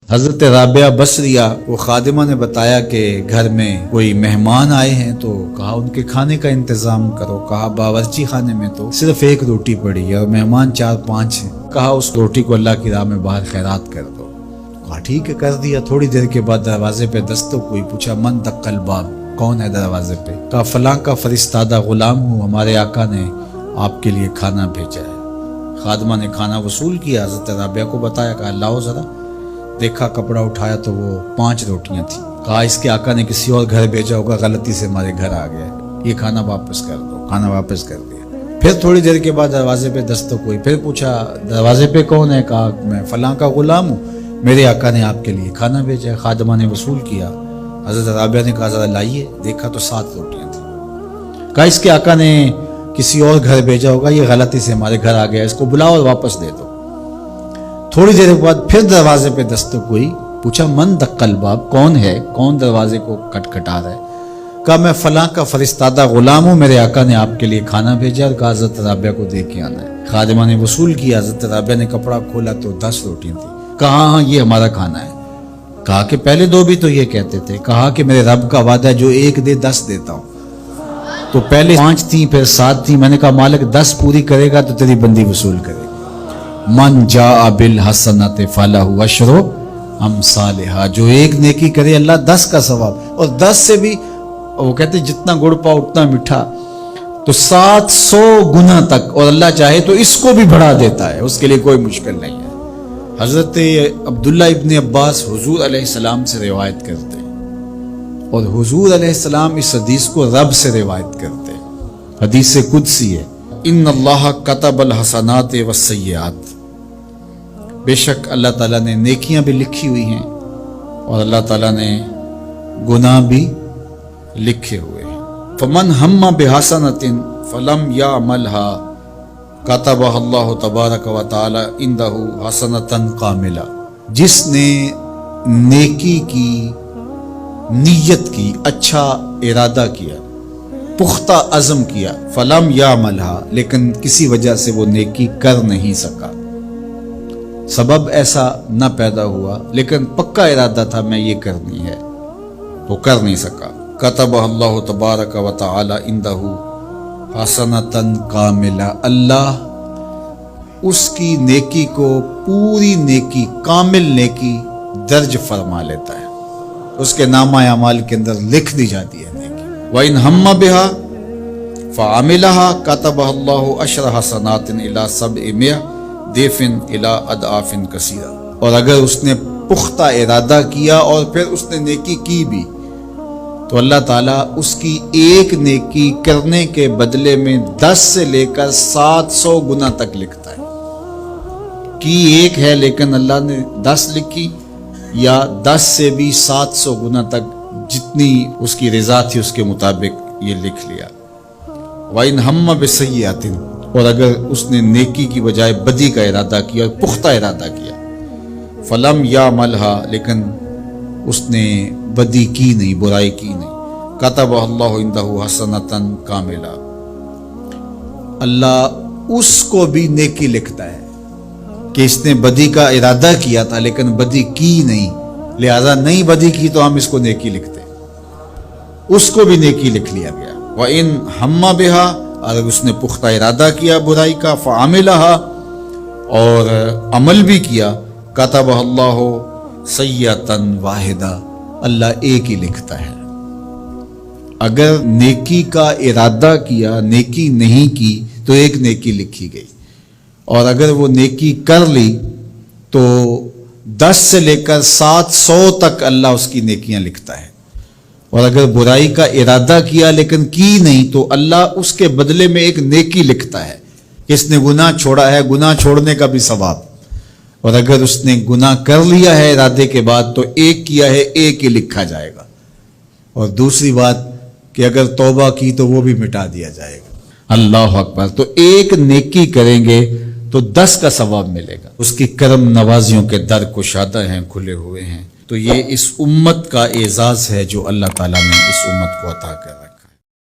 حضرت رابعہ بصریہ کو خادمہ نے بتایا کہ گھر میں کوئی مہمان آئے ہیں، تو کہا ان کے کھانے کا انتظام کرو۔ کہا باورچی خانے میں تو صرف ایک روٹی پڑی ہے اور مہمان 4-5 ہیں، کہا اس روٹی کو اللہ کی راہ میں باہر خیرات کر دو۔ کہا ٹھیک ہے، کر دیا۔ تھوڑی دیر کے بعد دروازے پہ دستک ہوئی، پوچھا من دق الباب، کون ہے دروازے پہ؟ کہا فلاں کا فرستادہ غلام ہوں، ہمارے آقا نے آپ کے لیے کھانا بھیجا ہے۔ خادمہ نے کھانا وصول کیا، حضرت رابعہ کو بتایا، کہا لاؤ ذرا۔ دیکھا، کپڑا اٹھایا تو وہ 5 روٹیاں تھیں۔ کہا اس کے آقا نے کسی اور گھر بھیجا ہوگا، غلطی سے ہمارے گھر آ گیا ہے، یہ کھانا واپس کر دو۔ کھانا واپس کر دیا۔ پھر تھوڑی دیر کے بعد دروازے پہ دستک ہوئی، پھر پوچھا دروازے پہ کون ہے؟ کہا میں فلاں کا غلام ہوں، میرے آقا نے آپ کے لیے کھانا بھیجا ہے۔ خادمہ نے وصول کیا، حضرت رابعہ نے کہا ذرا لائیے۔ دیکھا تو 7 روٹیاں تھیں۔ کہا اس کے آقا نے کسی اور گھر بھیجا ہوگا، یہ غلطی سے ہمارے گھر آ گیا، اس کو بلاؤ اور واپس دے دو۔ تھوڑی دیر کے بعد پھر دروازے پہ دستک ہوئی، پوچھا من دق الباب، کون ہے، کون دروازے کو کھٹکھٹا رہا ہے؟ کہا میں فلاں کا فرستادہ غلام ہوں، میرے آقا نے آپ کے لیے کھانا بھیجا اور کہا حضرت رابعہ کو دے کے آنا ہے۔ خادمہ نے وصول کیا، حضرت رابعہ نے کپڑا کھولا تو 10 روٹیاں تھیں۔ کہا ہاں یہ ہمارا کھانا ہے۔ کہا کہ پہلے 2 بھی تو یہ کہتے تھے۔ کہا کہ میرے رب کا وعدہ ہے جو 1 دے 10 دیتا ہوں۔ تو پہلے 5 تھیں، پھر 7 تھیں۔ میں نے کہا مالک 10 پوری کرے گا تو تیری بندی وصول کرے گا۔ من جاء بالحسنۃ فلہ عشر امثالھا، جو 1 نیکی کرے اللہ 10 کا ثواب، اور 10 سے بھی وہ کہتے جتنا گڑ پاؤ اتنا میٹھا، تو 700 گنا تک، اور اللہ چاہے تو اس کو بھی بڑھا دیتا ہے، اس کے لیے کوئی مشکل نہیں ہے۔ حضرت عبداللہ ابن عباس حضور علیہ السلام سے روایت کرتے ہیں، اور حضور علیہ السلام اس حدیث کو رب سے روایت کرتے ہیں۔ حدیث قدسی ہے، ان اللہ کتب الحسنات والسیئات، بے شک اللہ تعالیٰ نے نیکیاں بھی لکھی ہوئی ہیں اور اللہ تعالیٰ نے گناہ بھی لکھے ہوئے ہیں۔ فمن ہم بحسنۃ فلم یعملها کتبہ اللہ تبارک و تعالی عندہ حسنۃ کاملہ، جس نے نیکی کی نیت کی، اچھا ارادہ کیا، پختہ عزم کیا، فلم یعملها، لیکن کسی وجہ سے وہ نیکی کر نہیں سکا، سبب ایسا نہ پیدا ہوا، لیکن پکا ارادہ تھا میں یہ کرنی ہے، تو کر نہیں سکا، کتبہ اللہ تبارک و تعالی عندہ حسنۃ کاملہ، اللہ اس کی نیکی کو پوری نیکی، کامل نیکی درج فرما لیتا ہے، اس کے نامہ اعمال کے اندر لکھ دی جاتی ہے نیکی۔ وَإِنْ هَمَّ بِهَا فَعَمِلَهَا كَتَبَهَا اللَّهُ عَشْرَ حَسَنَاتٍ إِلَى 700 ضِعْفٍ إِلَى أَضْعَافٍ كَثِيرَةٍ، اور اگر اس نے پختہ ارادہ کیا اور پھر اس نے نیکی کی بھی، تو اللہ تعالیٰ اس کی 1 نیکی کرنے کے بدلے میں 10 سے لے کر 700 گنا تک لکھتا ہے۔ کی 1 ہے لیکن اللہ نے 10 لکھی، یا 10 سے بھی 700 گنا تک، جتنی اس کی رضا تھی اس کے مطابق یہ لکھ لیا۔ وَإِنْ هَمَّ بِسَيِّئَةٍ، اور اگر اس نے نیکی کی بجائے بدی کا ارادہ کیا اور پختہ ارادہ کیا، فَلَمْ يَعْمَلْهَا، لیکن اس نے بدی کی نہیں، برائی کی نہیں، كَتَبَهَا اللَّهُ عِنْدَهُ حَسَنَةً كَامِلَةً، اللہ اس کو بھی نیکی لکھتا ہے کہ اس نے بدی کا ارادہ کیا تھا لیکن بدی کی نہیں، لہذا نہیں بدی کی تو ہم اس کو نیکی لکھتے، اس کو بھی نیکی لکھ لیا گیا۔ وَإِنْ هَمَّ بِهَا، اگر اس نے پختہ ارادہ کیا برائی کا، فَعَمِلَهَا، اور عمل بھی کیا، كَتَبَهَا اللَّهُ سَيِّئَةً وَاحِدَةً، اللہ ایک ہی لکھتا ہے۔ اگر نیکی کا ارادہ کیا، نیکی نہیں کی، تو 1 نیکی لکھی گئی، اور اگر وہ نیکی کر لی تو 10 سے لے کر 700 تک اللہ اس کی نیکیاں لکھتا ہے، اور اگر برائی کا ارادہ کیا لیکن کی نہیں تو اللہ اس کے بدلے میں 1 نیکی لکھتا ہے کہ اس نے گناہ چھوڑا ہے، گناہ چھوڑنے کا بھی ثواب، اور اگر اس نے گناہ کر لیا ہے ارادے کے بعد تو 1 کیا ہے 1 ہی لکھا جائے گا، اور دوسری بات کہ اگر توبہ کی تو وہ بھی مٹا دیا جائے گا۔ اللہ اکبر۔ تو 1 نیکی کریں گے تو 10 کا ثواب ملے گا، اس کی کرم نوازیوں کے در کشادہ ہیں، کھلے ہوئے ہیں۔ تو یہ اس امت کا اعزاز ہے جو اللہ تعالیٰ نے اس امت کو عطا کر رکھا۔